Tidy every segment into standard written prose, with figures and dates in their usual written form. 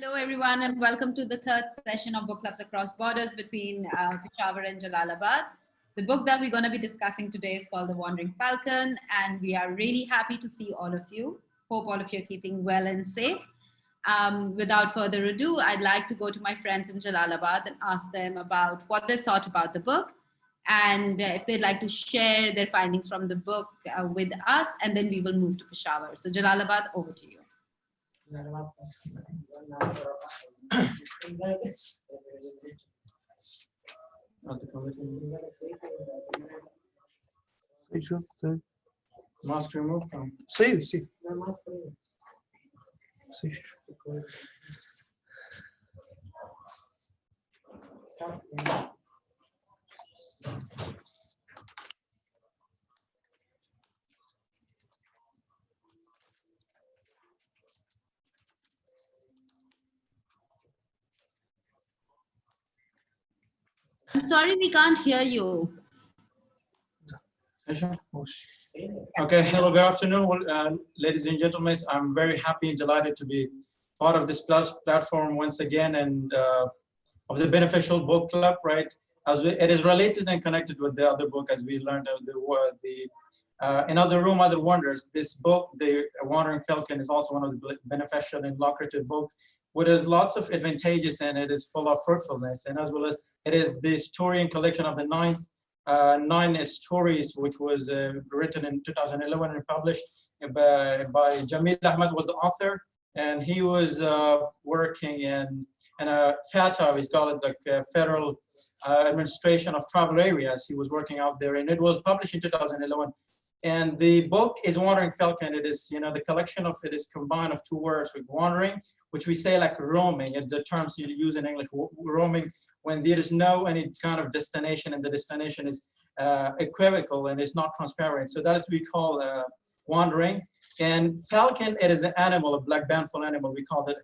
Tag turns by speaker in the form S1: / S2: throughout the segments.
S1: Hello, everyone, and welcome to the third session of Book Clubs Across Borders between Peshawar and Jalalabad. The book that we're going to be discussing today is called The Wandering Falcon, and we are really happy to see all of you. Hope all of you are keeping well and safe. Without further ado, I'd like to go to my friends in Jalalabad and ask them about what they thought about the book and if they'd like to share their findings from the book with us, and then we will move to Peshawar. So Jalalabad, over to you.
S2: Mask remove.
S3: Sim, sim. Sim.
S1: I'm sorry, we can't hear you.
S2: Okay, hello, good afternoon, ladies and gentlemen. I'm very happy and delighted to be part of this platform once again, and of the Beneficial Book Club, right? It is related and connected with the other book, as we learned another room, other wonders. This book, The Wandering Falcon, is also one of the beneficial and lucrative book, which has lots of advantages, and it is full of fruitfulness, and as well as it is the story and collection of the nine stories, which was written in 2011 and published by Jamil Ahmed was the author, and he was working in a FATA, we call it like Federal Administration of Tribal Areas. He was working out there, and it was published in 2011. And the book is Wandering Falcon. It is, the collection of it is combined of two words, with wandering, which we say like roaming, and the terms you use in English, roaming, when there is no any kind of destination, and the destination is equivocal and is not transparent. So that is we call wandering. And falcon, it is an animal, a black bandful animal. We call it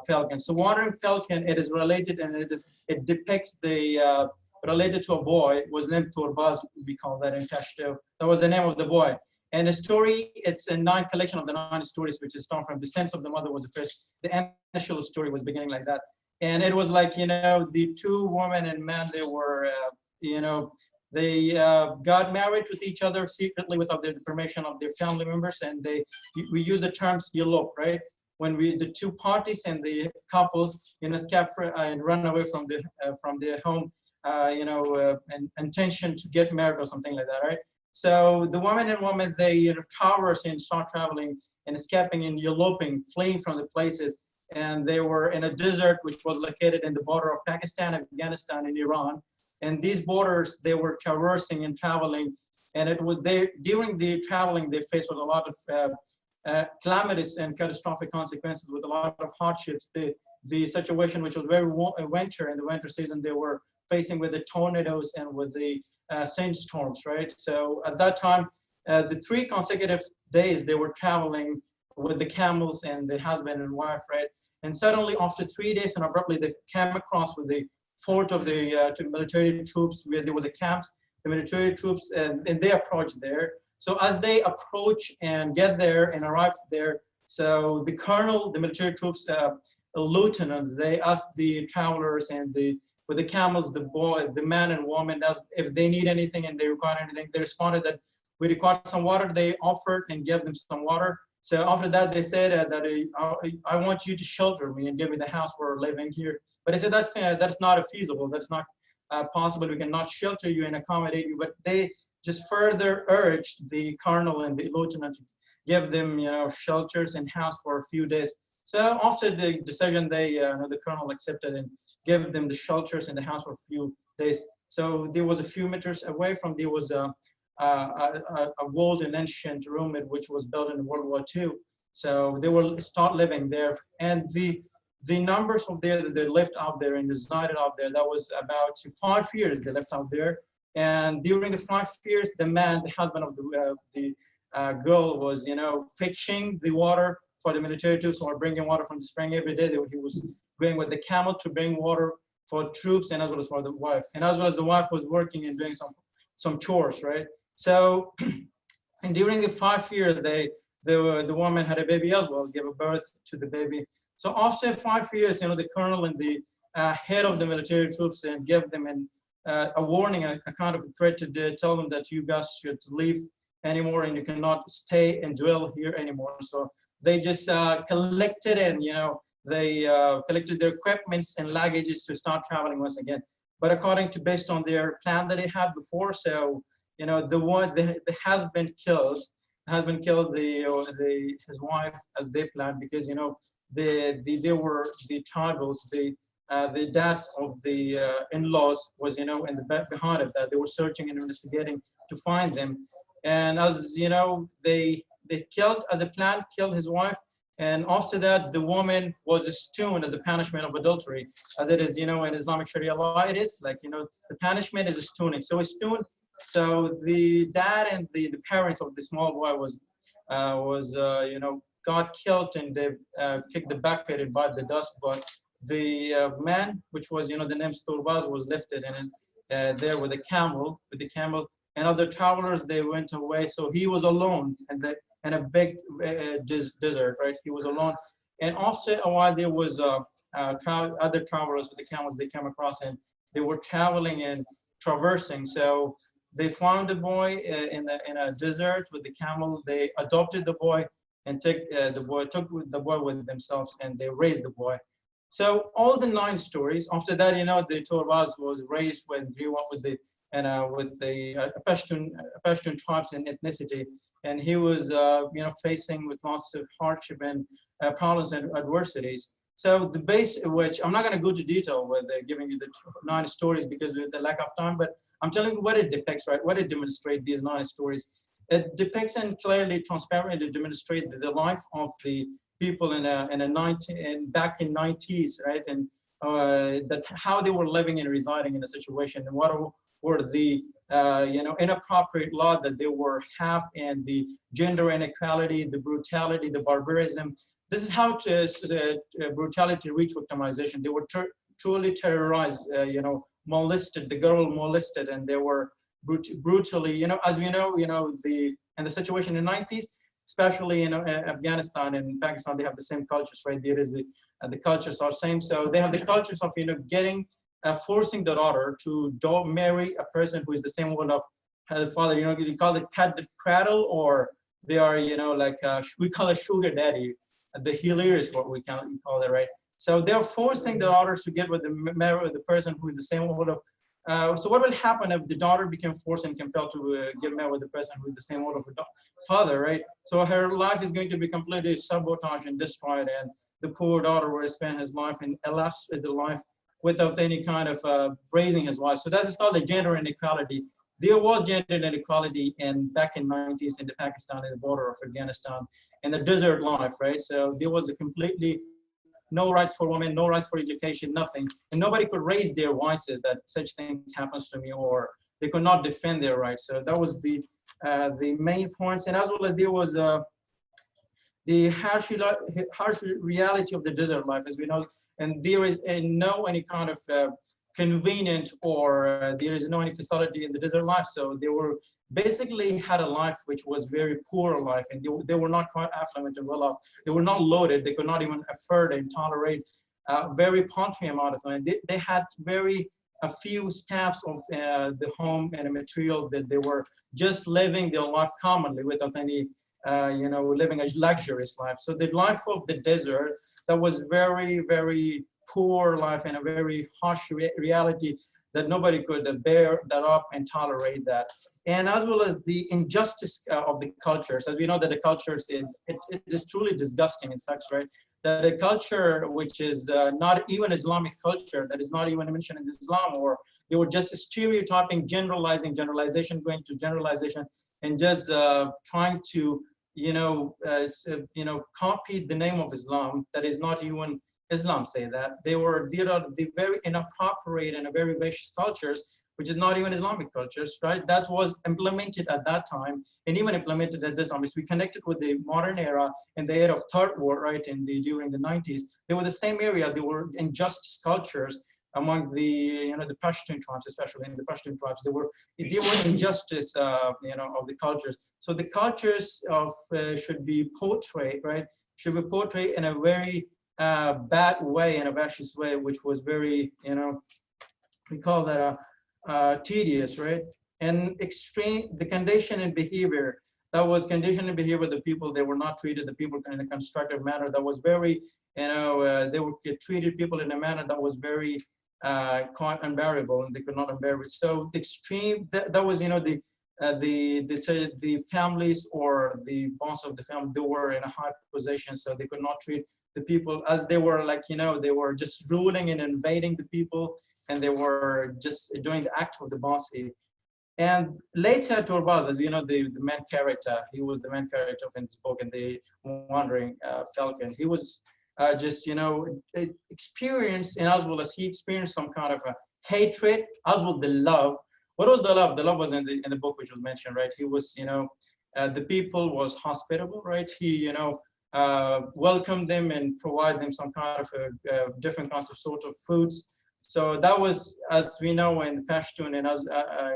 S2: falcon. So wandering falcon, it is related, and it depicts the related to a boy, was named Turbaz, we call that in Pashto. That was the name of the boy. And the story, it's a 9 collection of the 9 stories, which is start from the sense of the mother was the first. The initial story was beginning like that. And it was like, the two women and men, they were, they got married with each other secretly without the permission of their family members. And we use the terms elope, right? When the two parties and the couples, escape and run away from their home, intention to get married or something like that, right? So the woman and woman, they traverse and start traveling and escaping and eloping, fleeing from the places. And they were in a desert which was located in the border of Pakistan, Afghanistan, and Iran. And these borders, they were traversing and traveling. And during the traveling, they faced with a lot of calamitous and catastrophic consequences, with a lot of hardships. The situation, which was very winter, in the winter season, they were facing with the tornadoes and with the sandstorms, right? So at that time, the 3 consecutive days they were traveling with the camels and the husband and wife, right? And suddenly, after 3 days, and abruptly they came across with the fort of the military troops, where there was a camp, the military troops, and they approached there. So as they approach and get there and arrive there, so the colonel, the military troops, lieutenants, they asked the travelers and with the camels, the man and woman, asked if they need anything and they require anything. They responded that we require some water. They offered and gave them some water. So after that, they said that I want you to shelter me and give me the house we're living here. But they said that's not feasible. That's not possible. We cannot shelter you and accommodate you. But they just further urged the colonel and the lieutenant to give them, shelters and house for a few days. So after the decision, the colonel accepted and gave them the shelters and the house for a few days. So there was a few meters away from there was a walled and ancient room which was built in World War II. So they will start living there, and the numbers of there that they lived out there and resided out there, that was about 5 years they lived out there. And during the 5 years, the man, the husband of the girl, was fetching the water for the military troops, or bringing water from the spring every day. He was going with the camel to bring water for troops, and as well as for the wife, and as well as the wife was working and doing some chores, right? So, and during the 5 years, the woman had a baby as well, gave a birth to the baby. So after 5 years, the colonel and the head of the military troops and gave them a warning, a kind of a threat to tell them that you guys should leave anymore and you cannot stay and dwell here anymore. So they just collected and they collected their equipments and luggages to start traveling once again. But according to based on their plan that they had before, so the husband killed his wife as they planned, because they were the tribals, the dads of the in-laws was in the back behind of that. They were searching and investigating to find them, and as they killed as a plan, killed his wife. And after that, the woman was stoned as a punishment of adultery, as it is, in Islamic Sharia law, it is like, the punishment is stoning. So it's stoned. So the dad and the parents of the small boy got killed, and they kicked the bucket and bite the dust. But the man, which was, the name Sturbaz, was lifted and there with the camel, and other travelers, they went away. So he was alone in a big desert, right? He was alone. And after a while, there was other travelers with the camels they came across, and they were traveling and traversing. So they found the boy in a desert with the camel. They adopted the boy and took the boy with themselves, and they raised the boy. So all the 9 stories. After that, the Torbaz was raised when grew up with the Pashtun tribes and ethnicity, and he was facing with lots of hardship and problems and adversities. So the base, which I'm not going to go to detail with giving you the 9 stories because of the lack of time, but I'm telling you what it depicts, right? What it demonstrates, these 9 stories. It depicts and clearly, transparently demonstrate the life of the people back in 90s, right? And that how they were living and residing in a situation, and what were the inappropriate law that they were have, and the gender inequality, the brutality, the barbarism. This is how brutality reached victimization. They were truly terrorized, molested. The girl molested, and they were brutally, as we know, the situation in the 90s, especially in Afghanistan and Pakistan, they have the same cultures, right? There is the cultures are same. So they have the cultures of forcing the daughter to marry a person who is the same one of her father. You call it cradle, or they are we call it sugar daddy. The healer is what we call it, right? So they're forcing the daughters to get marry with the person who is the same one of. So what will happen if the daughter became forced and compelled to get married with the person who is the same one of her father, right? So her life is going to be completely sabotaged and destroyed, and the poor daughter will spend his life and elapse the life without any kind of raising his wife. So that is called the gender inequality. There was gender inequality back in 90s in the Pakistan, in the border of Afghanistan, in the desert life, right? So there was a completely no rights for women, no rights for education, nothing. And nobody could raise their voices that such things happens to me, or they could not defend their rights. So that was the main points. And as well as there was the harsh reality of the desert life, as we know, and there is no any kind of convenient, or there is no any facility in the desert life. So they were basically had a life which was very poor life, and they were not quite affluent and well off. They were not loaded. They could not even afford and tolerate a very paltry amount of money. They had a few staffs of the home and the material, that they were just living their life commonly without any living a luxurious life. So the life of the desert, that was very, very poor life, and a very harsh reality that nobody could bear that up and tolerate that. And as well as the injustice of the cultures, as we know that the cultures, it is truly disgusting and sucks, right? That a culture which is not even Islamic culture, that is not even mentioned in Islam, or they were just stereotyping, generalization, going to generalization, and just trying to copy the name of Islam that is not even Islam. Say that they are the very inappropriate and a very vicious cultures, which is not even Islamic cultures, right? That was implemented at that time, and even implemented at this time. As we connected with the modern era and the era of third world, right? During the 90s, they were the same area. They were injustice cultures, among the the Pashtun tribes, especially in the Pashtun tribes. They were injustice of the cultures. So the cultures of should be portrayed, right? Should be portrayed in a very bad way, in a vicious way, which was very we call that tedious, right? And extreme, the condition and behavior, that was conditioned behavior of the people. They were not treated the people in a constructive manner. That was very, they were treated people in a manner that was very quite unbearable, and they could not unbear it. So the extreme, that was, the families or the boss of the family, they were in a high position, so they could not treat the people as they were like, they were just ruling and invading the people, and they were just doing the act of the bossy. And later, Torbaz, as you know, the main character, he was the main character in this book, in the Wandering Falcon. He was just, experienced, and as well as he experienced some kind of a hatred, as well the love. What was the love? The love was in the book, which was mentioned, right? He was, the people was hospitable, right? He, welcomed them and provide them some kind of different kinds of sort of foods. So that was, as we know in Pashtun, and as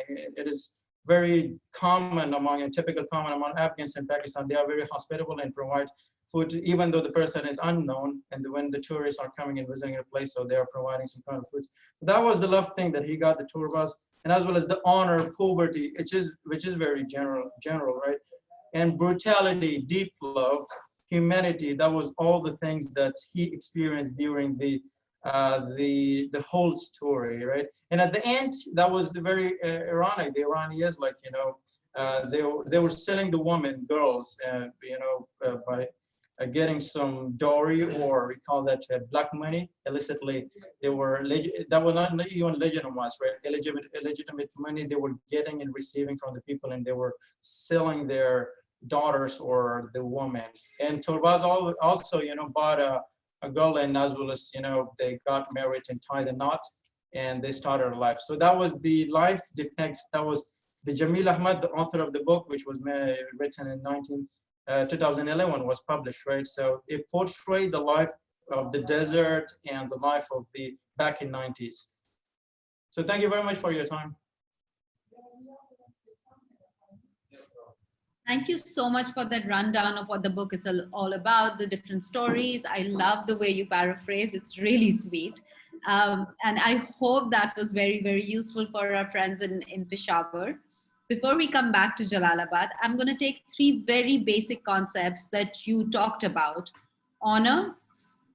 S2: it is very common among, and typical common among Afghans in Pakistan, they are very hospitable and provide food, even though the person is unknown, and when the tourists are coming and visiting a place, so they are providing some kind of food. That was the love thing that he got, the tour bus, and as well as the honor, poverty, which is very general, right? And brutality, deep love, humanity, that was all the things that he experienced during the whole story, right? And at the end, that was very ironic. The Iranians, like they were selling the women, girls, by getting some dowry, or we call that black money, illicitly. They were that was not even legitimized, right? Illegitimate money they were getting and receiving from the people, and they were selling their daughters or the woman. And Torbaz also, bought a girl, and as well as, they got married and tied a knot, and they started a life. So that was the life depicts, that was the Jamil Ahmad, the author of the book, which was written in 2011, was published, right? So it portrayed the life of the desert and the life of the back in 90s. So thank you very much for your time.
S1: Thank you so much for that rundown of what the book is all about, the different stories. I love the way you paraphrase. It's really sweet. And I hope that was very, very useful for our friends in Peshawar. Before we come back to Jalalabad, I'm going to take three very basic concepts that you talked about: honor,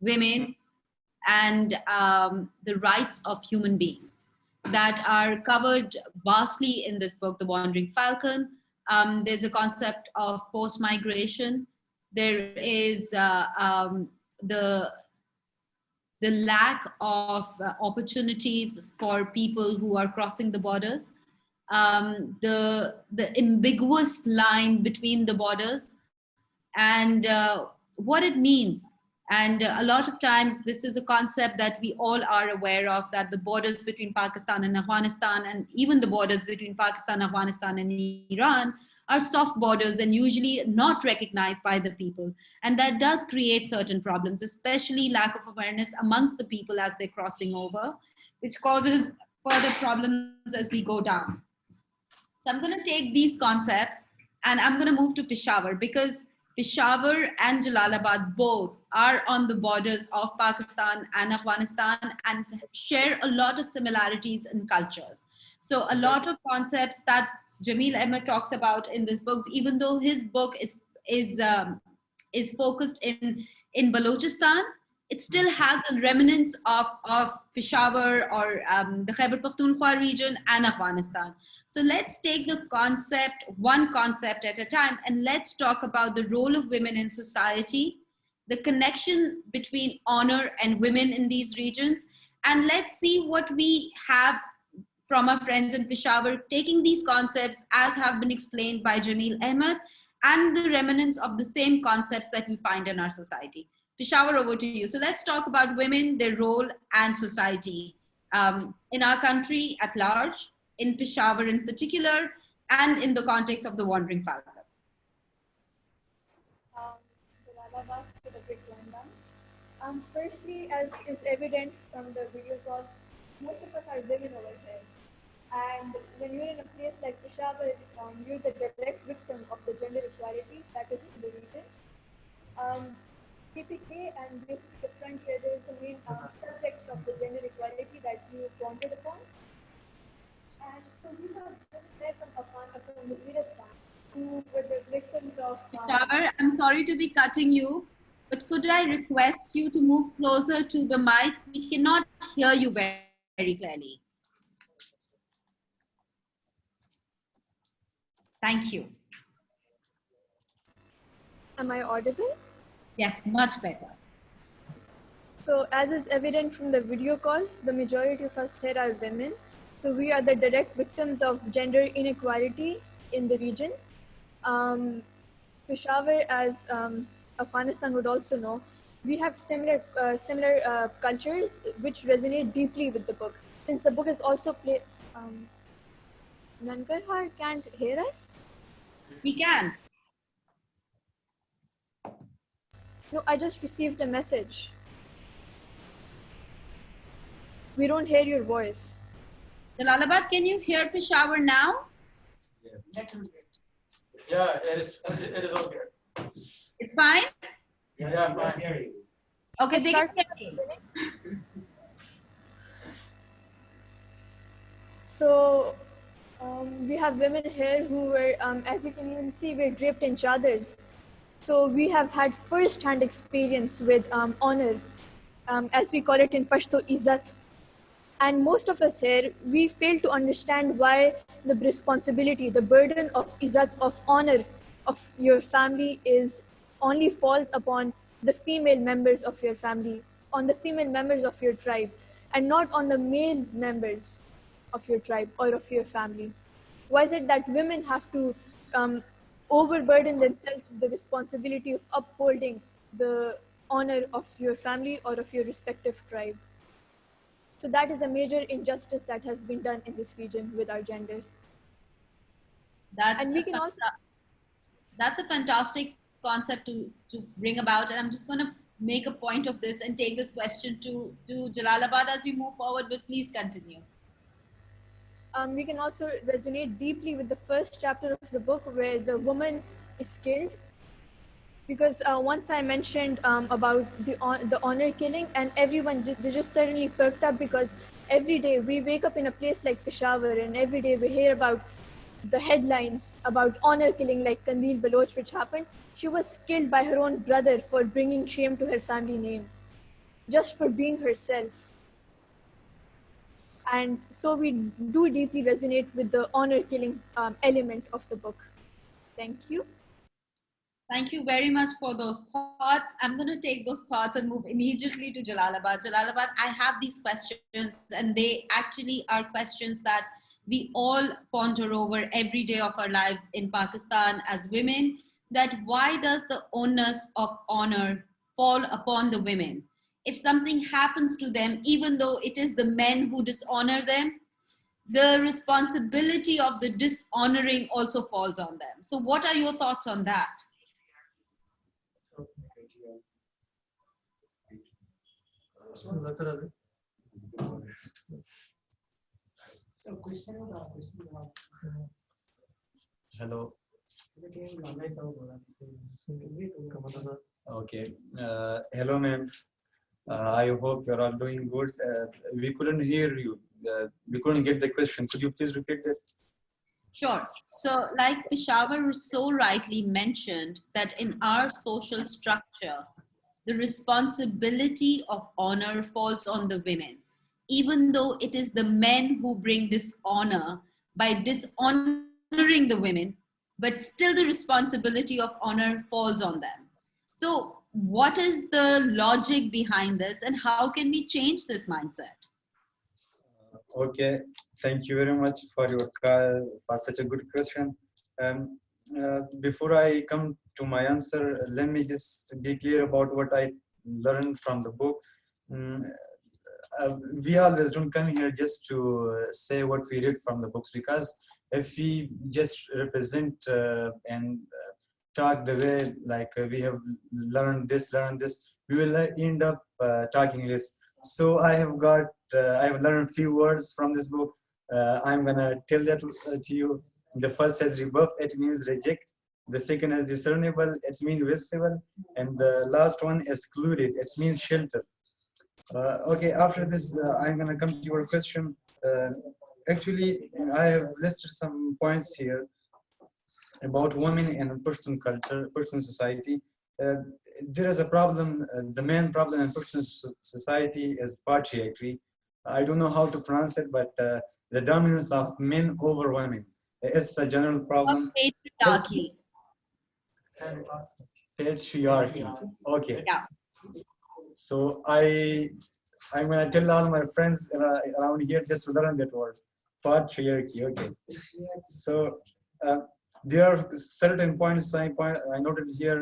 S1: women, and the rights of human beings, that are covered vastly in this book, The Wandering Falcon. There's a concept of forced migration. There is the lack of opportunities for people who are crossing the borders, the ambiguous line between the borders, and what it means. And a lot of times, this is a concept that we all are aware of, that the borders between Pakistan and Afghanistan, and even the borders between Pakistan, Afghanistan, and Iran, are soft borders and usually not recognized by the people. And that does create certain problems, especially lack of awareness amongst the people as they're crossing over, which causes further problems as we go down. So I'm going to take these concepts and I'm going to move to Peshawar, because Peshawar and Jalalabad both are on the borders of Pakistan and Afghanistan and share a lot of similarities in cultures. So a lot of concepts that Jamil Ahmed talks about in this book, even though his book is focused in Balochistan, it still has a remnants of Peshawar or the Khyber Pakhtunkhwa region and Afghanistan. So let's take the concept, one concept at a time, and let's talk about the role of women in society, the connection between honor and women in these regions, and let's see what we have from our friends in Peshawar, taking these concepts as have been explained by Jamil Ahmed, and the remnants of the same concepts that we find in our society. Peshawar, over to you. So let's talk about women, their role, and society in our country at large, in Peshawar in particular, and in the context of the Wandering Falcon.
S3: Firstly, as is evident from the video call, most of us are women over here. And when you're in a place like Peshawar, you're the direct victim of the gender equality that is in the region. Um, PPK and basically the front here, there is the main subjects of the gender equality that you pointed upon. And so we have women there from Afghanistan who were the victims of.
S1: Peshawar, I'm sorry to be cutting you, but could I request you to move closer to the mic? We cannot hear you very clearly. Thank you.
S3: Am I audible?
S1: Yes, much better.
S3: So as is evident from the video call, the majority of us here are women. So we are the direct victims of gender inequality in the region. Peshawar, as Afghanistan would also know, we have similar cultures which resonate deeply with the book. Since the book is also Nangarhar can't hear us?
S1: We can.
S3: No, I just received a message. We don't hear your voice.
S1: Jalalabad, can you hear Peshawar now?
S2: Yes. Yeah, it is okay.
S1: It's fine?
S2: Yeah, fine.
S1: Okay, they can hear you.
S3: So we have women here who were, as you can even see, were draped in chadars. So we have had first-hand experience with honor, as we call it in Pashto, izzat. And most of us here, we fail to understand why the responsibility, the burden of izzat, of honor of your family is only falls upon the female members of your family, on the female members of your tribe, and not on the male members of your tribe or of your family. Why is it that women have to overburden themselves with the responsibility of upholding the honor of your family or of your respective tribe? So that is a major injustice that has been done in this region with our gender.
S1: That's
S3: And we can also
S1: a fantastic concept to bring about. And I'm just going to make a point of this and take this question to Jalalabad as we move forward, but please continue.
S3: we can also resonate deeply with the first chapter of the book where the woman is killed. Because once I mentioned about the honor killing, and everyone they just suddenly perked up, because every day we wake up in a place like Peshawar, and every day we hear about the headlines about honor killing like Kandil Baloch, which happened. She was killed by her own brother for bringing shame to her family name, just for being herself. And so we do deeply resonate with the honor killing element of the book. Thank you.
S1: Thank you very much for those thoughts. I'm going to take those thoughts and move immediately to Jalalabad. Jalalabad, I have these questions, and they actually are questions that we all ponder over every day of our lives in Pakistan as women. That why does the onus of honor fall upon the women? If something happens to them, even though it is the men who dishonor them, the responsibility of the dishonoring also falls on them. So what are your thoughts on that?
S4: Hello. Okay. Hello, ma'am. I hope you're all doing good. We couldn't hear you. We couldn't get the question. Could you please repeat that?
S1: Sure. So, like Peshawar so rightly mentioned, that in our social structure, the responsibility of honor falls on the women, even though it is the men who bring dishonor by dishonoring the women, but still the responsibility of honor falls on them. So, what is the logic behind this, and how can we change this mindset?
S4: Okay, thank you very much for for such a good question. Before I come to my answer, let me just be clear about what I learned from the book. Mm, we always don't come here just to say what we read from the books, because if we just represent and talk the way like we have learned this, we will end up talking less. So I have learned a few words from this book. I'm gonna tell that to you. The first is rebuff, it means reject. The second is discernible, it means visible. And the last one, excluded, it means shelter. Okay, after this, I'm gonna come to your question. Uh, Actually, I have listed some points here about women in Pashtun culture, Pashtun society. Uh, there is a problem. The main problem in Pashtun society is patriarchy. I don't know how to pronounce it, but the dominance of men over women. It's a general
S1: Or
S4: problem. It's
S1: patriarchy.
S4: patriarchy. Okay.
S1: Yeah.
S4: So I'm gonna tell all my friends around here just to learn that word, patriarchy. Okay. So uh, there are certain points I noted here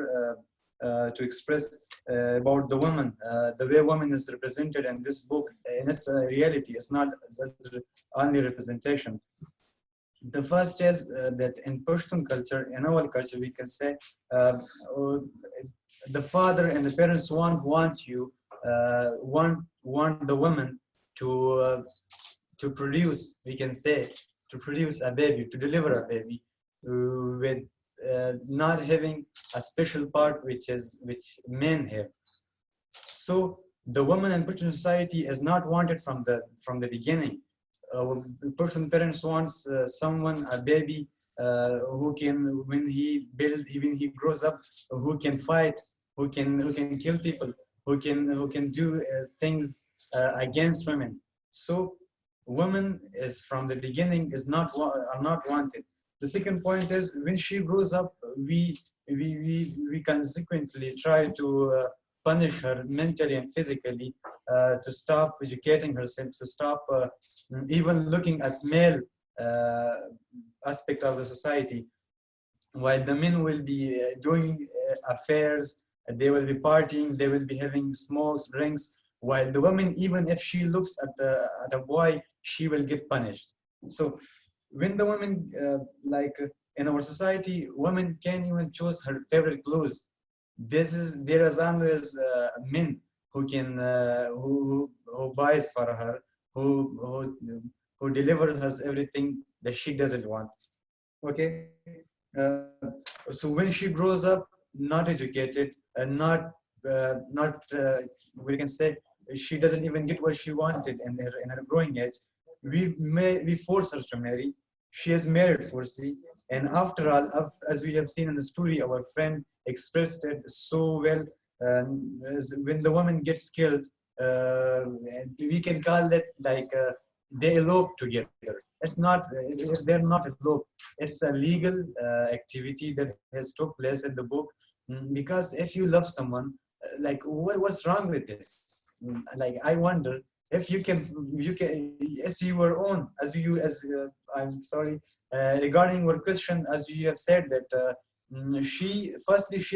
S4: to express about the woman, the way woman is represented in this book. In its reality, it's not just only representation. The first is that in Pashtun culture, in our culture, we can say uh, the father and the parents want you want the woman to produce, we can say, to produce a baby, to deliver a baby, with not having a special part which men have. So the woman in Persian society is not wanted from the beginning. Persian parents wants someone, a baby, who can, when he grows up, who can fight, who can kill people, who can do things against women. So woman is from the beginning is not are not wanted. The second point is when she grows up, we consequently try to punish her mentally and physically, to stop educating herself, to stop even looking at male uh, aspect of the society, while the men will be doing affairs, they will be partying, they will be having smokes, drinks, while the woman, even if she looks at a boy, she will get punished. So when the woman, in our society, women can't even choose her favorite clothes. There is always men who can who buys for her, who who delivers us everything that she doesn't want. Okay, so when she grows up not educated and not we can say she doesn't even get what she wanted in her growing age, we force her to marry. She is married forcibly, and after all, as we have seen in the story, our friend expressed it so well. When the woman gets killed, and we can call it like they elope together. They're not elope. It's a legal activity that has took place in the book. Because if you love someone, what's wrong with this? Like, I wonder if you can as your own, I'm sorry, regarding your question, as you have said that she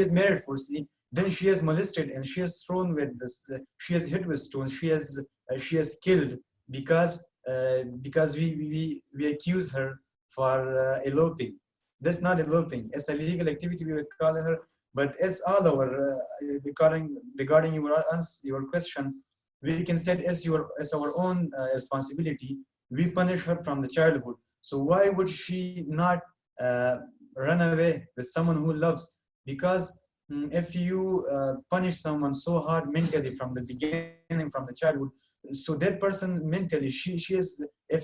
S4: is married firstly, then she is molested and she is thrown with this, she is hit with stones, she is killed because we accuse her for eloping. That's not eloping. It's a legal activity, we would call her. But as all our regarding your question, we can say as our own responsibility. We punish her from the childhood. So why would she not uh, run away with someone who loves? Because if you punish someone so hard mentally from the beginning, from the childhood, so that person mentally, if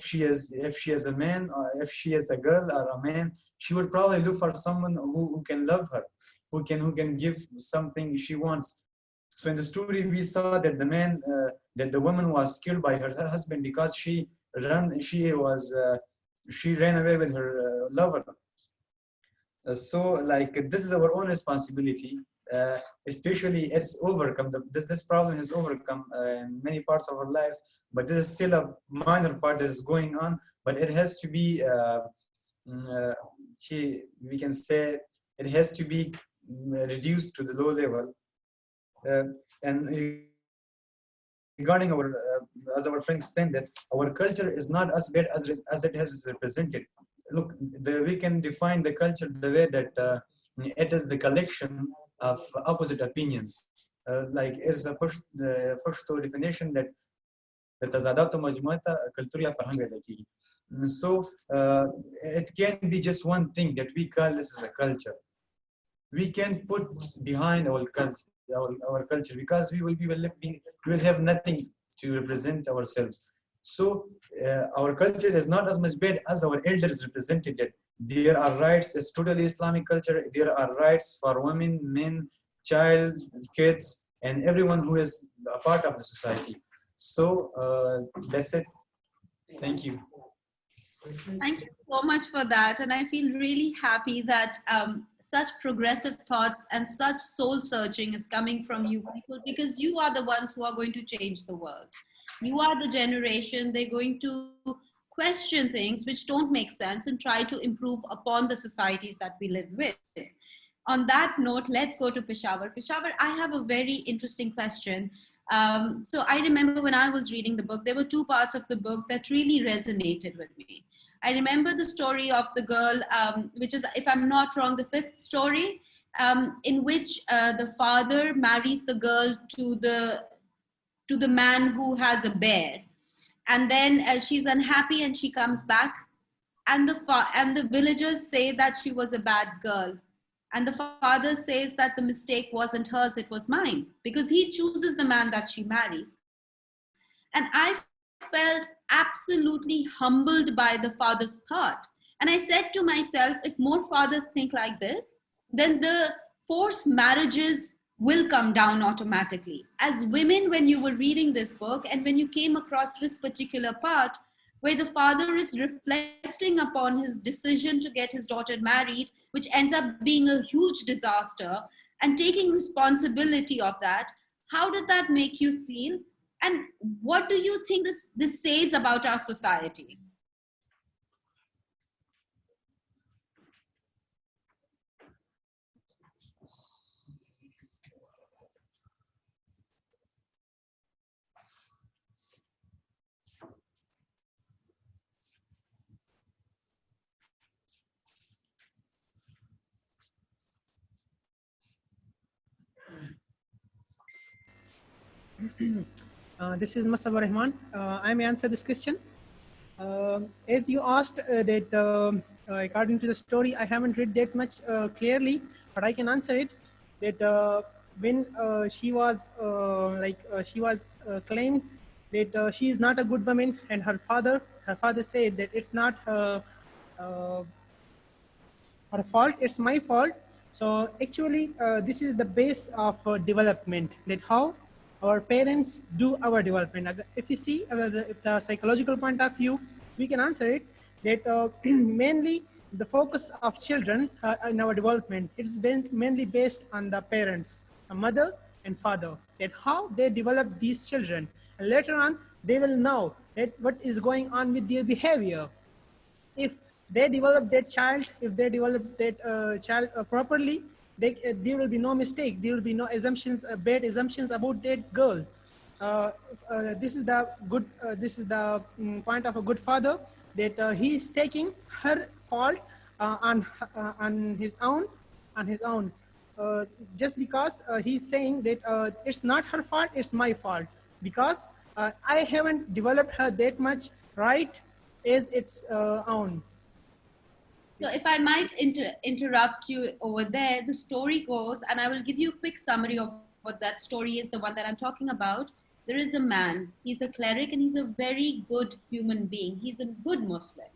S4: she is a man, or if she is a girl or a man, she would probably look for someone who can love her, who can give something she wants. So in the story, we saw that that the woman was killed by her husband because she ran away with her lover. So like this is our own responsibility, especially it's overcome this problem has overcome in many parts of our life, but there is still a minor part that is going on, but it has to be we can say it has to be reduced to the low level. And regarding as our friend explained, that our culture is not as bad as it has represented. Look, we can define the culture the way that it is the collection of opposite opinions. like is a Pashto definition that تزادات مجموعتها كالتوريا فرهنجة دكي. So it can be just one thing that we call this as a culture. We can put behind our culture, our culture, because we will have nothing to represent ourselves. So our culture is not as much bad as our elders represented it. There are rights. It's totally Islamic culture. There are rights for women, men, child, kids, and everyone who is a part of the society. So that's it. Thank you.
S1: Thank you so much for that. And I feel really happy that such progressive thoughts and such soul searching is coming from you people, because you are the ones who are going to change the world. You are the generation, they're going to question things which don't make sense and try to improve upon the societies that we live with. On that note, let's go to Peshawar. Peshawar, I have a very interesting question. So I remember when I was reading the book, there were two parts of the book that really resonated with me. I remember the story of the girl, which is, if I'm not wrong, the fifth story, in which the father marries the girl to the man who has a bear. And then she's unhappy and she comes back, and the villagers say that she was a bad girl. And the father says that the mistake wasn't hers, it was mine, because he chooses the man that she marries. And I felt absolutely humbled by the father's thought. And I said to myself, if more fathers think like this, then the forced marriages will come down automatically. As women, when you were reading this book and when you came across this particular part where the father is reflecting upon his decision to get his daughter married, which ends up being a huge disaster, and taking responsibility of that, how did that make you feel? And what do you think this says about our society?
S5: This is Masawar Rahman. I may answer this question. As you asked that according to the story, I haven't read that much clearly, but I can answer it. That when she was claimed that she is not a good woman, and her father said that it's not her fault, it's my fault. So actually, this is the base of development. That how our parents do our development. If you see the psychological point of view, we can answer it that mainly the focus of children in our development, it's been mainly based on the parents, a mother and father, that how they develop these children. And later on, they will know that what is going on with their behavior. If they develop that child, if they develop that child properly, there will be no mistake. There will be no assumptions, bad assumptions about that girl. This is the good. This is the point of a good father, that he is taking her fault on his own, just because he's saying that it's not her fault, it's my fault, because I haven't developed her that much right as its own.
S1: So if I might interrupt you over there, the story goes, and I will give you a quick summary of what that story is, the one that I'm talking about. There is a man, he's a cleric, and he's a very good human being. He's a good Muslim.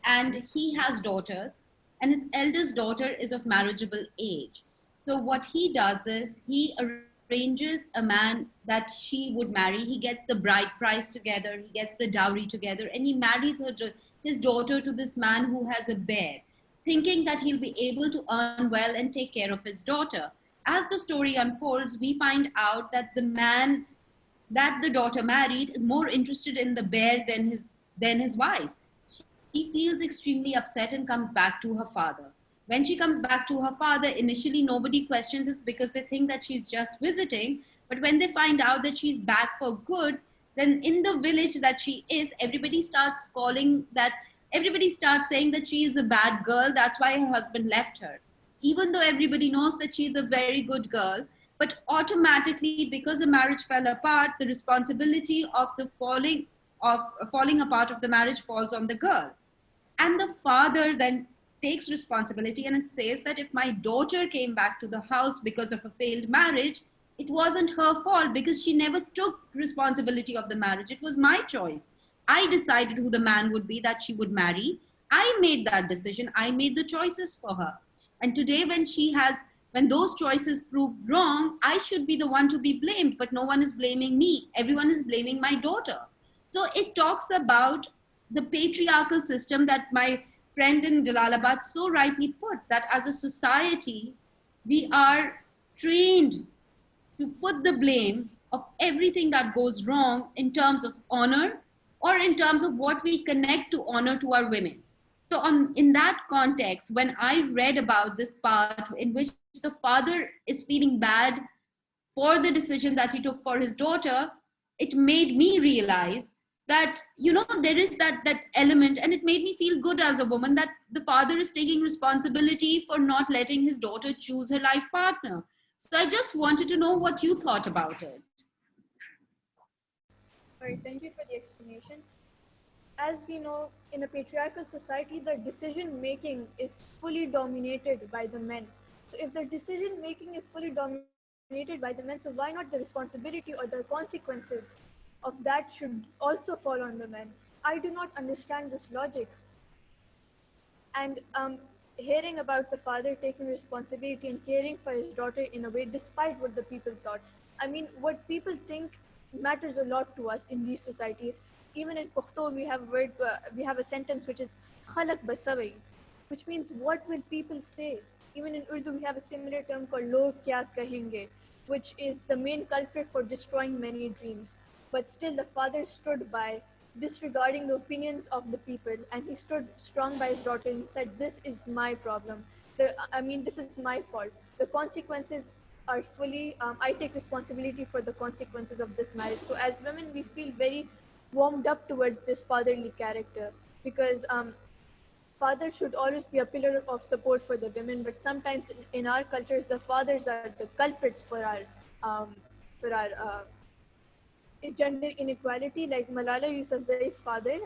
S1: And he has daughters, and his eldest daughter is of marriageable age. So what he does is he arranges a man that she would marry. He gets the bride price together, he gets the dowry together, and he marries his daughter to this man who has a bear, thinking that he'll be able to earn well and take care of his daughter. As the story unfolds, we find out that the man that the daughter married is more interested in the bear than his wife. She feels extremely upset and comes back to her father. When she comes back to her father, initially nobody questions it because they think that she's just visiting. But when they find out that she's back for good, then in the village that she is, everybody starts saying that she is a bad girl. That's why her husband left her. Even though everybody knows that she's a very good girl, but automatically, because the marriage fell apart, the responsibility of the falling apart of the marriage falls on the girl. And the father then takes responsibility, and it says that if my daughter came back to the house because of a failed marriage, it wasn't her fault because she never took responsibility of the marriage. It was my choice. I decided who the man would be that she would marry. I made that decision. I made the choices for her. And today, when those choices proved wrong, I should be the one to be blamed, but no one is blaming me. Everyone is blaming my daughter. So it talks about the patriarchal system that my friend in Jalalabad so rightly put, that as a society, we are trained to put the blame of everything that goes wrong in terms of honor or in terms of what we connect to honor to our women. So in that context, when I read about this part in which the father is feeling bad for the decision that he took for his daughter, it made me realize that, there is that element, and it made me feel good as a woman that the father is taking responsibility for not letting his daughter choose her life partner. So I just wanted to know what you thought about it.
S3: All right, thank you for the explanation. As we know, in a patriarchal society, the decision making is fully dominated by the men. So if the decision making is fully dominated by the men, so why not the responsibility or the consequences of that should also fall on the men? I do not understand this logic. And hearing about the father taking responsibility and caring for his daughter in a way, despite what the people thought. I mean, what people think matters a lot to us in these societies. Even in Pukhto, we have a sentence which is "khalak basawai," which means what will people say. Even in Urdu, we have a similar term called "log kya kahenge," which is the main culprit for destroying many dreams. But still, the father stood by, disregarding the opinions of the people, and he stood strong by his daughter and said, "This is my problem. This is my fault. The consequences are fully. I take responsibility for the consequences of this marriage." So, as women, we feel very warmed up towards this fatherly character because fathers should always be a pillar of support for the women. But sometimes in our cultures, the fathers are the culprits um, for our gender inequality. Like Malala Yousafzai's father,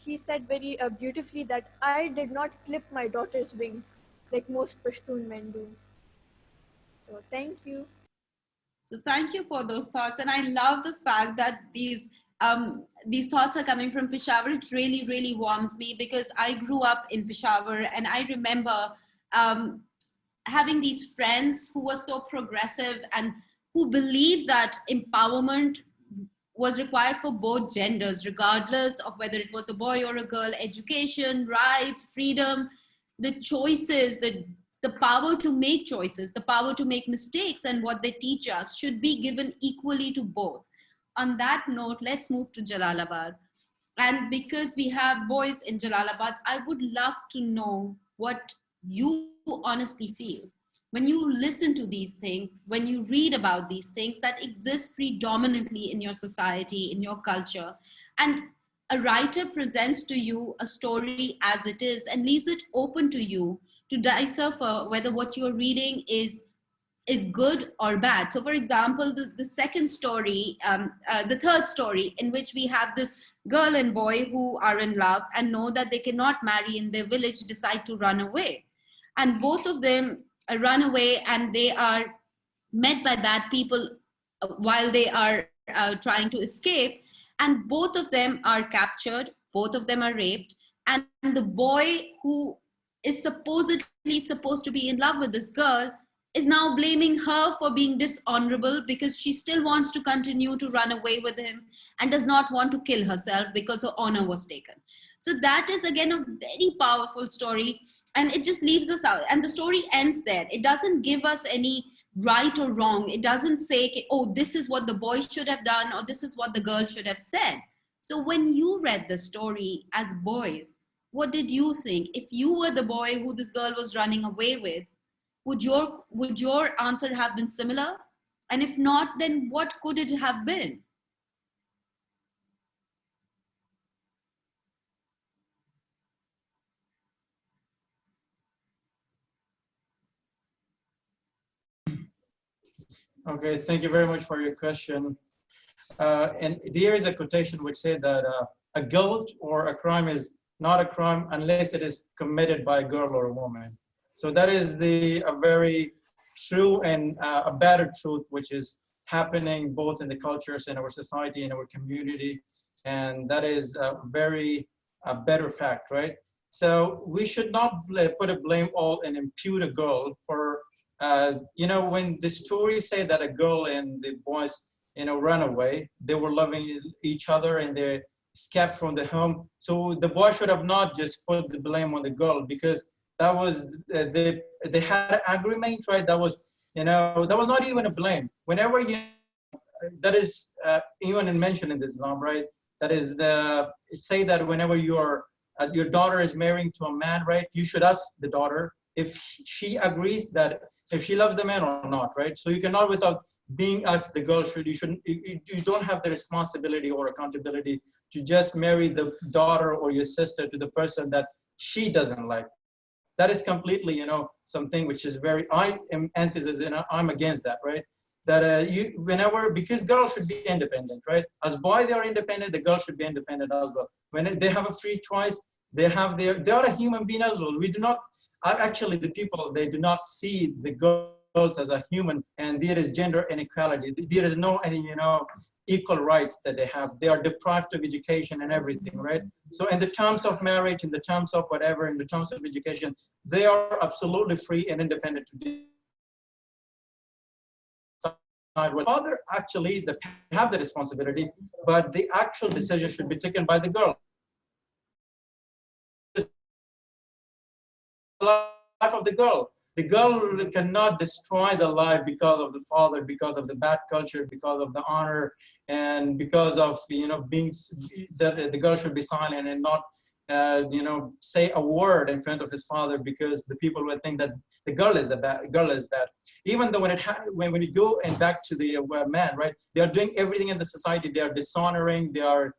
S3: he said very beautifully that I did not clip my daughter's wings like most Pashtun men do. So thank you.
S1: So thank you for those thoughts, and I love the fact that these thoughts are coming from Peshawar. It really, really warms me because I grew up in Peshawar, and I remember um, having these friends who were so progressive and who believed that empowerment was required for both genders, regardless of whether it was a boy or a girl. Education, rights, freedom, the choices, the power to make choices, the power to make mistakes, and what they teach us should be given equally to both. On that note, let's move to Jalalabad. And because we have boys in Jalalabad, I would love to know what you honestly feel when you listen to these things, when you read about these things that exist predominantly in your society, in your culture. And a writer presents to you a story as it is and leaves it open to you to decipher whether what you're reading is good or bad. So, for example, the second story, the third story, in which we have this girl and boy who are in love and know that they cannot marry in their village, decide to run away. And both of them run away, and they are met by bad people while they are trying to escape. And both of them are captured, both of them are raped. And the boy who is supposedly supposed to be in love with this girl is now blaming her for being dishonorable because she still wants to continue to run away with him and does not want to kill herself because her honor was taken. So that is again a very powerful story, and it just leaves us out. And the story ends there. It doesn't give us any right or wrong. It doesn't say, oh, this is what the boy should have done or this is what the girl should have said. So when you read the story as boys, what did you think? If you were the boy who this girl was running away with, would your answer have been similar? And if not, then what could it have been?
S2: Okay, thank you very much for your question. And there is a quotation which said that a guilt or a crime is not a crime unless it is committed by a girl or a woman. So that is a very true and a better truth, which is happening both in the cultures in our society, in our community. And that is a very better fact, right? So we should not put a blame all and impute a girl for, when the stories say that a girl and the boys run away. They were loving each other and they escaped from the home. So the boy should have not just put the blame on the girl, because that was they had an agreement, right? That was not even a blame. Whenever that is even mentioned in Islam, right? That is say that whenever your daughter is marrying to a man, right? You should ask the daughter if she agrees that if she loves the man or not, right? So you cannot, without being us, the girl you don't have the responsibility or accountability to just marry the daughter or your sister to the person that she doesn't like. That is completely, something which is very, I am antithesis and I'm against that, right? That because girls should be independent, right? As boy, they are independent, the girl should be independent as well. When they have a free choice, they are a human being as well. We do not, actually the people, they do not see the girls as a human, and there is gender inequality. There is no any, equal rights that they have. They are deprived of education and everything, right? So in the terms of marriage, in the terms of whatever, in the terms of education, they are absolutely free and independent to decide what father actually have the responsibility, but the actual decision should be taken by the girl. Life of the girl. The girl cannot destroy the life because of the father, because of the bad culture, because of the honor, and because of being that the girl should be silent and not say a word in front of his father, because the people will think that the girl is bad. Even though when you go and back to the man, right? They are doing everything in the society. They are dishonoring. They are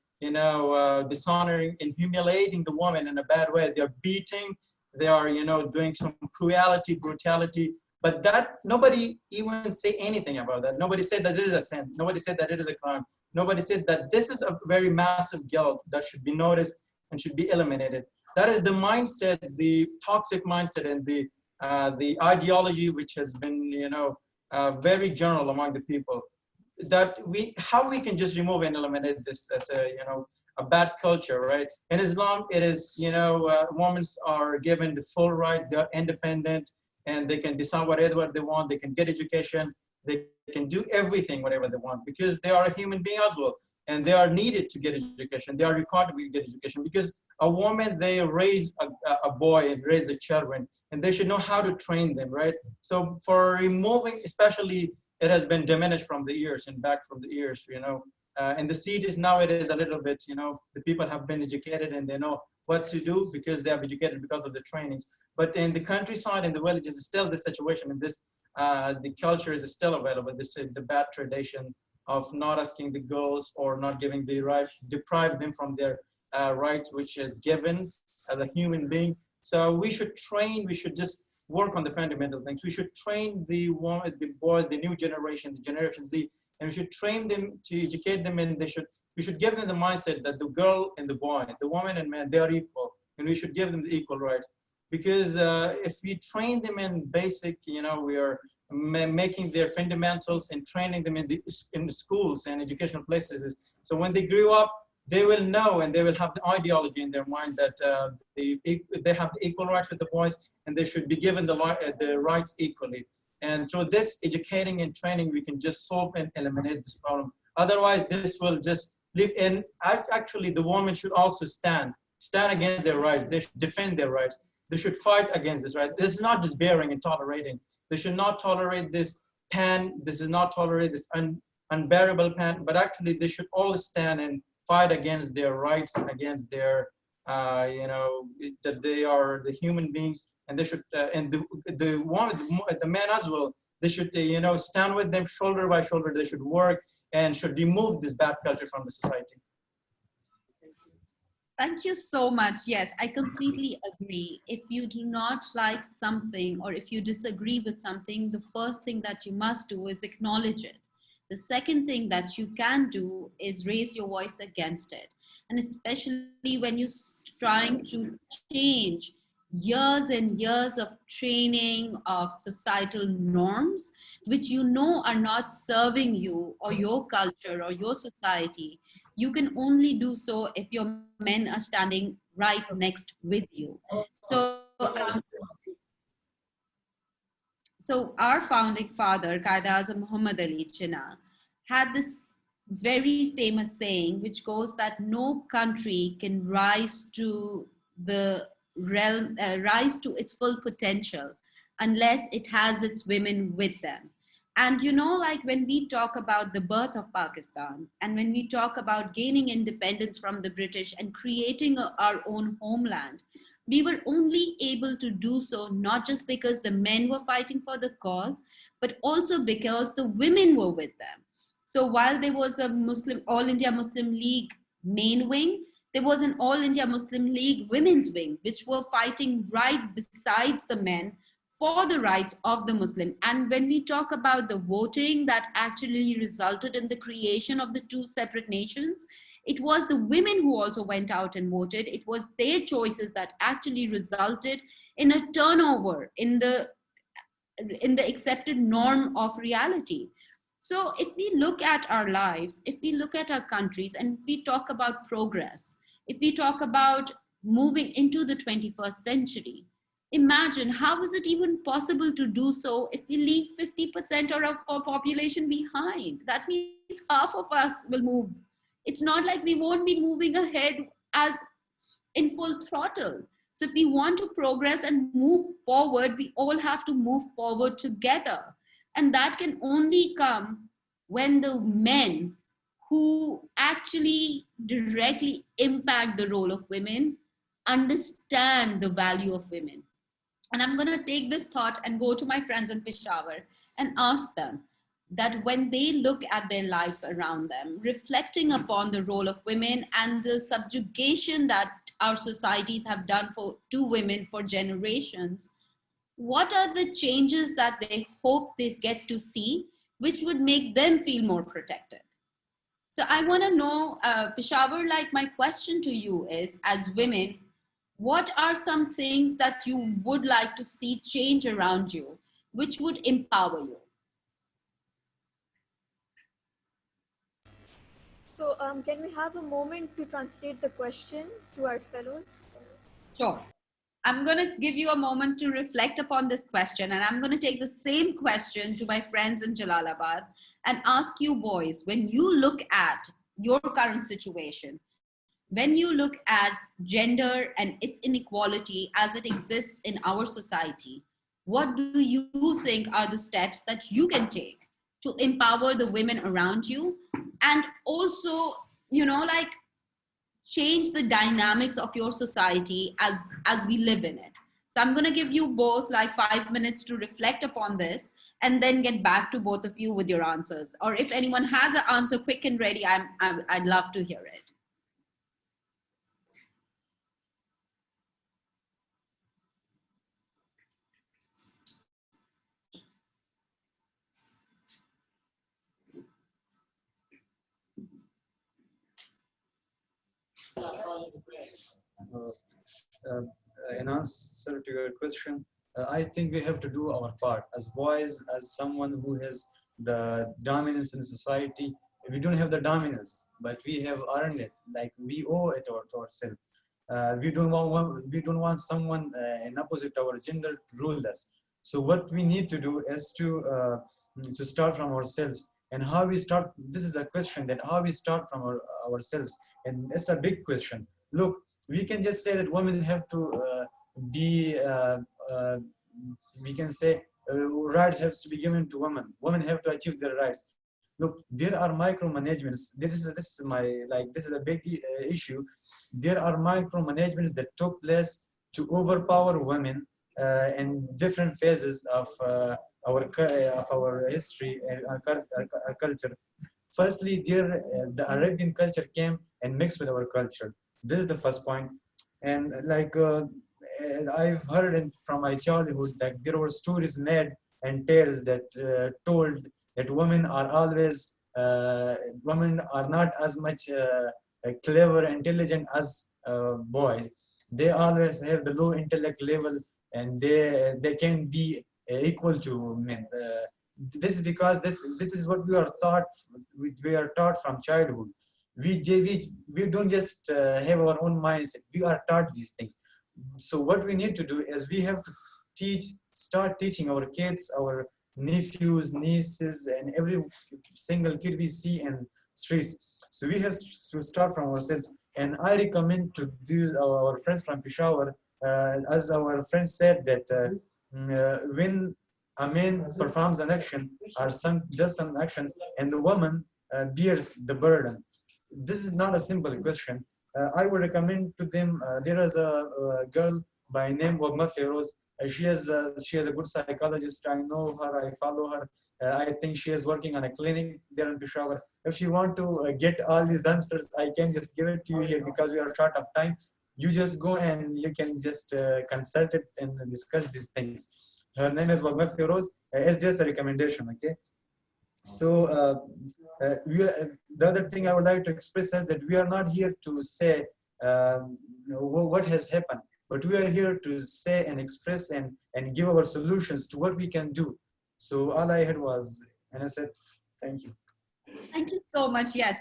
S2: dishonoring and humiliating the woman in a bad way. They are beating. They are, doing some brutality, but that nobody even say anything about that. Nobody said that it is a sin. Nobody said that it is a crime. Nobody said that this is a very massive guilt that should be noticed and should be eliminated. That is the mindset, the toxic mindset, and the ideology which has been, very general among the people. That how we can just remove and eliminate this as a bad culture, right? In Islam, it is, women are given the full rights, they are independent, and they can decide whatever they want, they can get education, they can do everything, whatever they want, because they are a human being as well, and they are needed to get education, they are required to get education, because a woman, they raise a boy and raise the children, and they should know how to train them, right? So for removing, especially, it has been diminished from the years and back from the years, in the cities now it is a little bit, the people have been educated and they know what to do because they have educated because of the trainings. But in the countryside, in the villages, it's still this situation, and this the culture is still available. The bad tradition of not asking the girls or not giving the right, deprive them from their rights, which is given as a human being. So we should train. We should just work on the fundamental things. We should train the boys, the new generation, the Generation Z, and we should train them to educate them, and we should give them the mindset that the girl and the boy, the woman and man, they are equal, and we should give them the equal rights. Because if we train them in basic, we are making their fundamentals and training them in the schools and educational places. So when they grow up, they will know and they will have the ideology in their mind that they have the equal rights with the boys, and they should be given the rights equally. And through this educating and training, we can just solve and eliminate this problem. Otherwise, this will just live in. Actually, the woman should also stand against their rights. They should defend their rights. They should fight against this, right? This is not just bearing and tolerating. They should not tolerate this pain. This is not tolerate this unbearable pain, but actually they should all stand and fight against their rights, against their, that they are the human beings, and they should, and the men as well, they should, stand with them shoulder by shoulder. They should work and should remove this bad culture from the society.
S1: Thank you so much. Yes, I completely agree. If you do not like something or if you disagree with something, the first thing that you must do is acknowledge it. The second thing that you can do is raise your voice against it. And especially when you're trying to change years and years of training of societal norms, which you know are not serving you or your culture or your society, you can only do so if your men are standing right next with you. So, so our founding father, Qaeda Azam Muhammad Ali Jinnah, had this very famous saying, which goes that no country can rise to the realm, rise to its full potential unless it has its women with them. And you know, like when we talk about the birth of Pakistan and when we talk about gaining independence from the British and creating our own homeland, we were only able to do so not just because the men were fighting for the cause, but also because the women were with them. So while there was a Muslim, All India Muslim League main wing, there was an All India Muslim League women's wing, which were fighting right besides the men for the rights of the Muslim. And when we talk about the voting that actually resulted in the creation of the two separate nations, it was the women who also went out and voted. It was their choices that actually resulted in a turnover in the accepted norm of reality. So if we look at our lives, if we look at our countries, and if we talk about progress, if we talk about moving into the 21st century, imagine how is it even possible to do so if we leave 50% of our population behind? That means half of us will move. It's not like we won't be moving ahead as in full throttle. So if we want to progress and move forward, we all have to move forward together. And that can only come when the men who actually directly impact the role of women understand the value of women. And I'm going to take this thought and go to my friends in Peshawar and ask them that when they look at their lives around them, reflecting upon the role of women and the subjugation that our societies have done to women for generations, what are the changes that they hope they get to see, which would make them feel more protected? So I want to know, Peshawar, like my question to you is, as women, what are some things that you would like to see change around you, which would empower you?
S3: So can we have a moment to translate the question to our fellows?
S1: Sure. I'm going to give you a moment to reflect upon this question, and I'm going to take the same question to my friends in Jalalabad and ask you boys, when you look at your current situation, when you look at gender and its inequality as it exists in our society, what do you think are the steps that you can take to empower the women around you and also, you know, like change the dynamics of your society as we live in it? So I'm going to give you both like 5 minutes to reflect upon this and then get back to both of you with your answers. Or if anyone has an answer quick and ready, I'd love to hear it.
S4: Uh, uh, in answer to your question, I think we have to do our part as boys, as someone who has the dominance in society. We don't have the dominance, but we have earned it. Like we owe it to ourselves. We don't want someone in opposite our gender to rule us. So what we need to do is to start from ourselves. And how we start, this is a question that how we start from ourselves. And it's a big question. Look, we can just say that women have to be, we can say rights has to be given to women. Women have to achieve their rights. Look, there are micromanagements. This is my this is a big issue. There are micromanagements that took place to overpower women in different phases of our history and our culture. Firstly, the Arabian culture came and mixed with our culture. This is the first point. And and I've heard from my childhood that there were stories made and tales that told that women are not as much clever, intelligent as boys. They always have the low intellect level, and they can be equal to men. This is because this is what we are taught from childhood. We don't just have our own mindset. We are taught these things. So what we need to do is we have to start teaching our kids, our nephews, nieces, and every single kid we see in streets. So we have to start from ourselves. And I recommend to these our friends from Peshawar, as our friend said, that when a man performs an action or just an action, and the woman bears the burden. This is not a simple question. I would recommend to them. There is a girl by name of Feroz. She is a good psychologist. I know her. I follow her. I think she is working on a clinic there in Peshawar. If you want to get all these answers, I can just give it to you here because we are short of time. You just go and you can just consult it and discuss these things. Her name is Wagmat Feroz. It's just a recommendation, okay? So the other thing I would like to express is that we are not here to say what has happened, but we are here to say and express and give our solutions to what we can do. So all I had was, and I said, thank you.
S1: Thank you so much. Yes,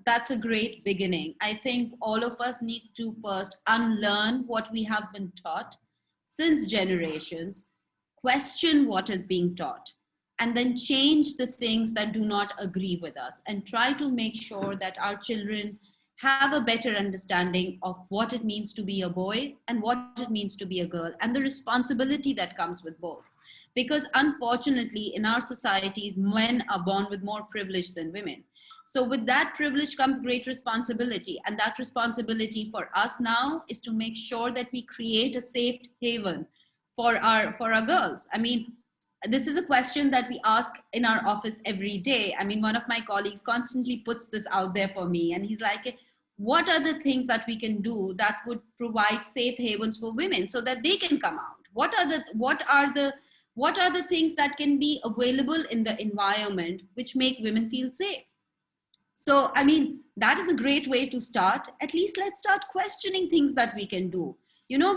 S1: that's a great beginning. I think all of us need to first unlearn what we have been taught since generations, question what is being taught, and then change the things that do not agree with us, and try to make sure that our children have a better understanding of what it means to be a boy and what it means to be a girl, and the responsibility that comes with both. Because unfortunately, in our societies, men are born with more privilege than women. So with that privilege comes great responsibility. And that responsibility for us now is to make sure that we create a safe haven for our girls. I mean, this is a question that we ask in our office every day. I mean, one of my colleagues constantly puts this out there for me, and he's like, what are the things that we can do that would provide safe havens for women so that they can come out? What are the things that can be available in the environment which make women feel safe? So, I mean, that is a great way to start. At least let's start questioning things that we can do,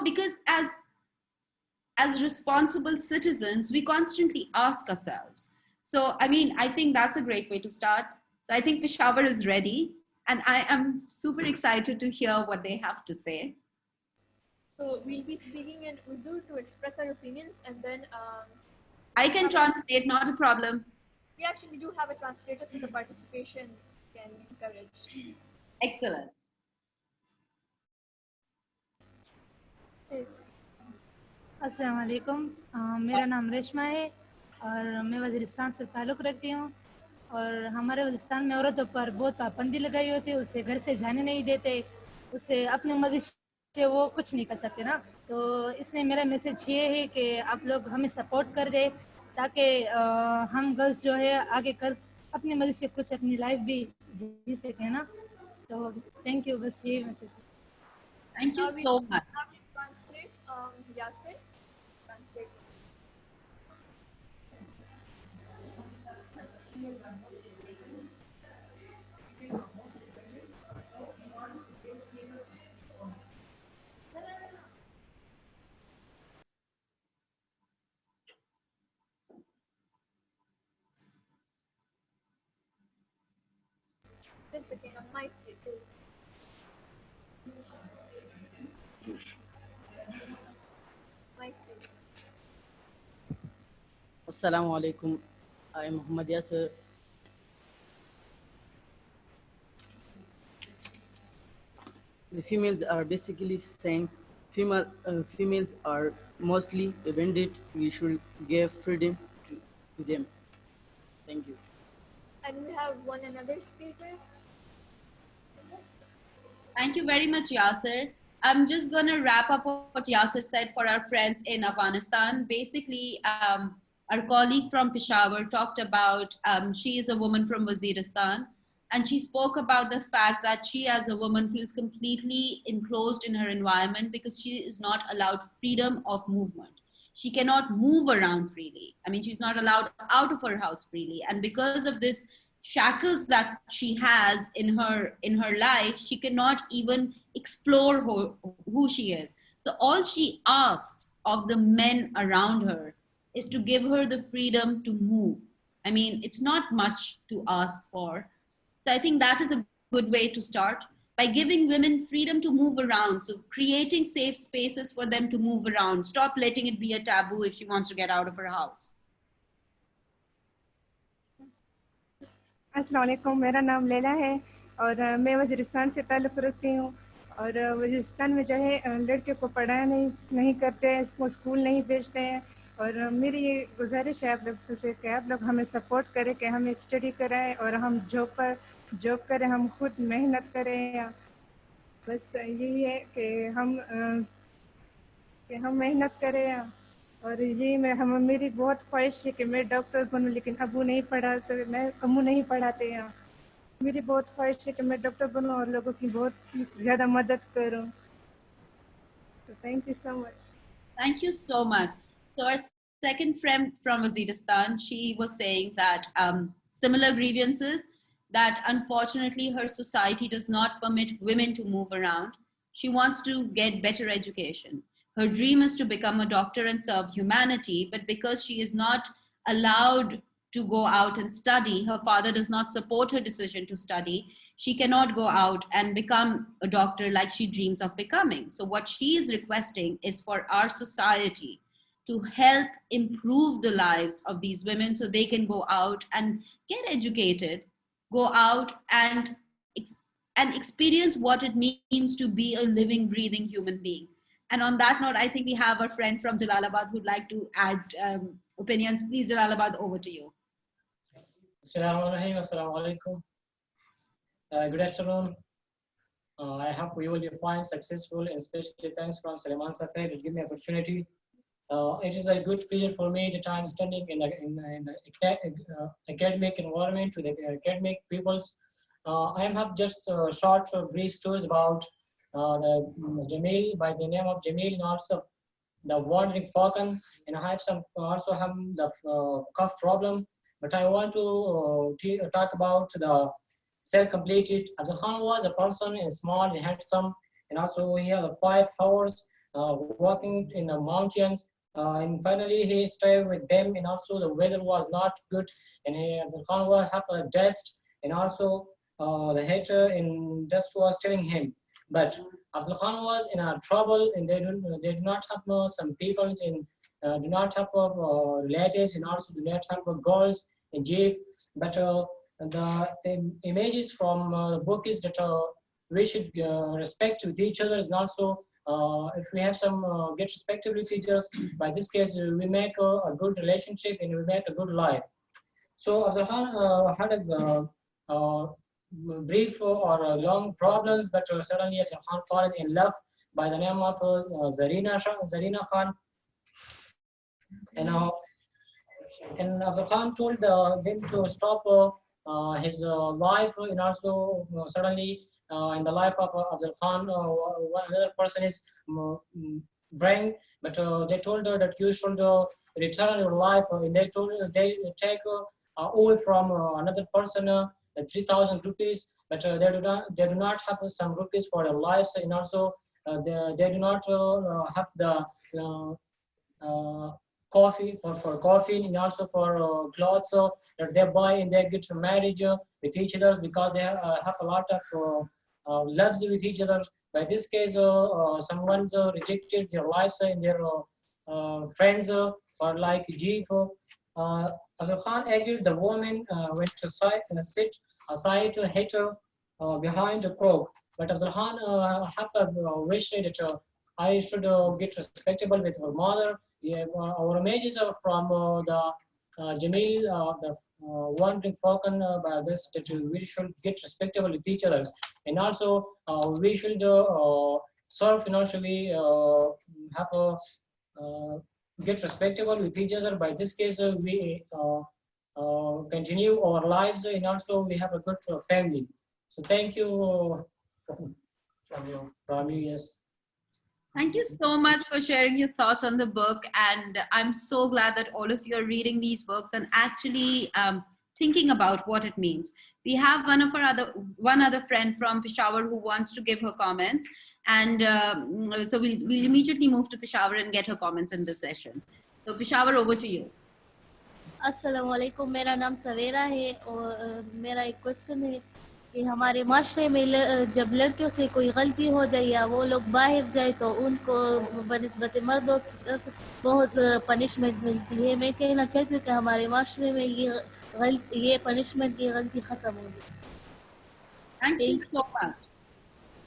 S1: because as responsible citizens, we constantly ask ourselves. So, I mean, I think that's a great way to start. So I think Peshawar is ready, and I am super excited to hear what they have to say.
S3: So we'll be speaking in Urdu to express our opinions, and then
S1: I can translate, not a problem.
S3: we actually do have a translator, so the participation can be encouraged.
S1: Excellent.
S3: Yes.
S6: अस्सलाम वालेकुम, मेरा नाम रेशमा है और मैं वज़ीरिस्तान से ताल्लुक़ रखती हूँ। और हमारे वज़ीरिस्तान में औरतों पर बहुत पाबंदी लगाई होती है, उसे घर से जाने नहीं देते, उसे अपनी मर्ज़ी से वो कुछ नहीं कर सकते ना। तो इसमें मेरा मैसेज ये है कि आप लोग हमें सपोर्ट कर दें ताकि हम गर्ल्स जो है आगे कर अपनी मर्ज़ी से कुछ अपनी लाइफ भी जी सकें ना। तो थैंक यू, बस यही message.
S1: Thank you so much.
S3: Now we translate, Yasir. Translate. This became a mic.
S7: Assalamu alaikum. I am Muhammad Yasir. The females are basically saints. Females are mostly abandoned. We should give freedom to them. Thank you.
S3: And we have one another speaker.
S1: Thank you very much, Yasir. I'm just going to wrap up what Yasir said for our friends in Afghanistan. Basically, our colleague from Peshawar talked about, she is a woman from Waziristan, And she spoke about the fact that she as a woman feels completely enclosed in her environment because she is not allowed freedom of movement. She cannot move around freely. I mean, she's not allowed out of her house freely. And because of this shackles that she has in her life, she cannot even explore who she is. So all she asks of the men around her is to give her the freedom to move. I mean, it's not much to ask for. So I think that is a good way to start, by giving women freedom to move around. So creating safe spaces for them to move around. Stop letting it be a taboo if she wants to get out of her house.
S8: अस्सलाम वालेकुम, मेरा नाम लैला है और मैं वज़ीरिस्तान से ताल्लुक़ रखती हूँ। और वज़ीरिस्तान में जो है लड़कियों को पढ़ाया नहीं करते हैं, इसको स्कूल नहीं भेजते हैं। और मेरी ये गुजारिश है आप लोग से कि आप लोग हमें सपोर्ट करें कि हमें स्टडी कराएं और हम जॉब करें, हम खुद मेहनत करें। बस यही है कि हम मेहनत करें। और ये मेरी बहुत ख्वाहिश है कि मैं डॉक्टर बनूं, लेकिन अबू नहीं पढ़ाते हैं। मेरी बहुत ख्वाहिश है कि मैं डॉक्टर बनूं और लोगों की बहुत ज़्यादा मदद करूं। So thank you so much.
S1: Thank you so much. So our second friend from Waziristan, she was saying that similar grievances, that unfortunately her society does not permit women to move around. She wants to get better education. Her dream is to become a doctor and serve humanity, but because she is not allowed to go out and study, her father does not support her decision to study, she cannot go out and become a doctor like she dreams of becoming. So what she is requesting is for our society to help improve the lives of these women so they can go out and get educated, go out and experience what it means to be a living, breathing human being. And on that note, I think we have our friend from Jalalabad who'd like to add opinions. Please, Jalalabad, over to you.
S9: Assalamu alaikum. Good afternoon. I hope we will be fine, successful, and especially thanks from Sulaiman Safed to give me opportunity. It is a good pleasure for me that I'm studying in academic environment with the academic peoples. I have just short, brief stories about the Jamil, by the name of Jamil, and also the wandering falcon. And I have also have the cough problem. But I want to talk about the self-completed. Abdul Khan was a person, and small and handsome, and also he had 5 hours walking in the mountains. And finally, he stayed with them, and also the weather was not good. And Abdul Khan was have a dust, and also the hater in dust was telling him. But Abdul Khan was in a trouble, and they do not have some people in do not have relatives, and also do not have goals in Jeep. But the images from the book is that we should respect with each other, is also if we have some get respectable with each other. By this case, we make a good relationship and we make a good life. So Abdul Khan had a brief or long problems, but suddenly Abdul Khan fallen in love by the name of Zarina Khan. And Abdul Khan told them to stop his life, and also suddenly in the life of Abdul Khan, another person is bring, but they told her that you should return your life, and they told her they take away from another person 3,000 rupees, but they do not have some rupees for their lives, and also they do not have the coffee for coffee, and also for clothes that they buy, and they get married with each other because they have a lot of loves with each other. By this case, someone's rejected their lives and their friends or like Jeep. Abdul Khan agreed the woman went to sit aside to hit her behind the croak. But Abdul Khan have a wish that I should get respectable with her mother. Yeah, our images are from the Jamil, the wandering falcon, by this that we should get respectable with each other, and also we should serve, and also we have a get respectable with each other. By this case, we continue our lives, and also we have a good family. So thank you from you, yes.
S1: Thank you so much for sharing your thoughts on the book. And I'm so glad that all of you are reading these books and actually thinking about what it means. We have one other friend from Peshawar who wants to give her comments. And so we'll immediately move to Peshawar and get her comments in this session. So Peshawar, over to you.
S10: अस्सलामुअलैकुम, मेरा नाम सवेरा है और मेरा एक question है कि हमारे माशरे में जब लड़कियों से कोई गलती हो जाए या वो लोग बाहर जाए तो उनको बनिस्बत मर्दों बहुत पनिशमेंट मिलती है। मैं कहना चाहती हूँ कि हमारे माशरे में ये पनिशमेंट की गलती ख़त्म होगी।
S1: Thank you so much.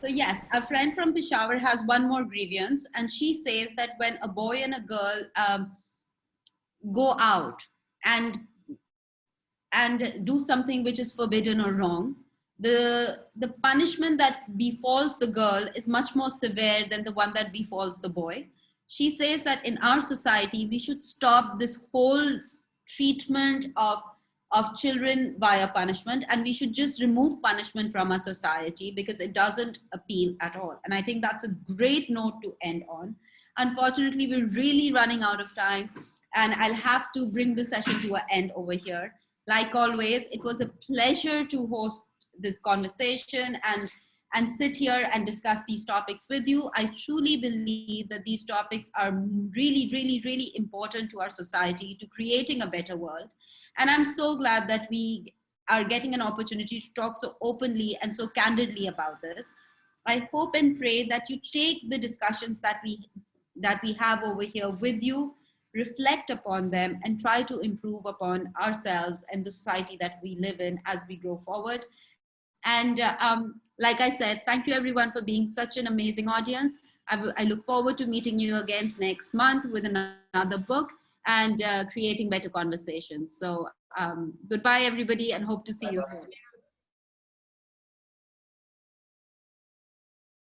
S1: So yes, a friend from Peshawar has one more grievance, and she says that when a boy and a girl go out and do something which is forbidden or wrong, the punishment that befalls the girl is much more severe than the one that befalls the boy. She says that in our society, we should stop this whole treatment of children via punishment, and we should just remove punishment from our society because it doesn't appeal at all. And I think that's a great note to end on. Unfortunately, we're really running out of time, and I'll have to bring the session to an end over here. Like always, it was a pleasure to host this conversation and sit here and discuss these topics with you. I truly believe that these topics are really, really, really important to our society, to creating a better world. And I'm so glad that we are getting an opportunity to talk so openly and so candidly about this. I hope and pray that you take the discussions that we have over here with you, reflect upon them, and try to improve upon ourselves and the society that we live in as we go forward. And like I said, thank you everyone for being such an amazing audience. I look forward to meeting you again next month with another book and creating better conversations. So goodbye everybody, and hope to see you soon.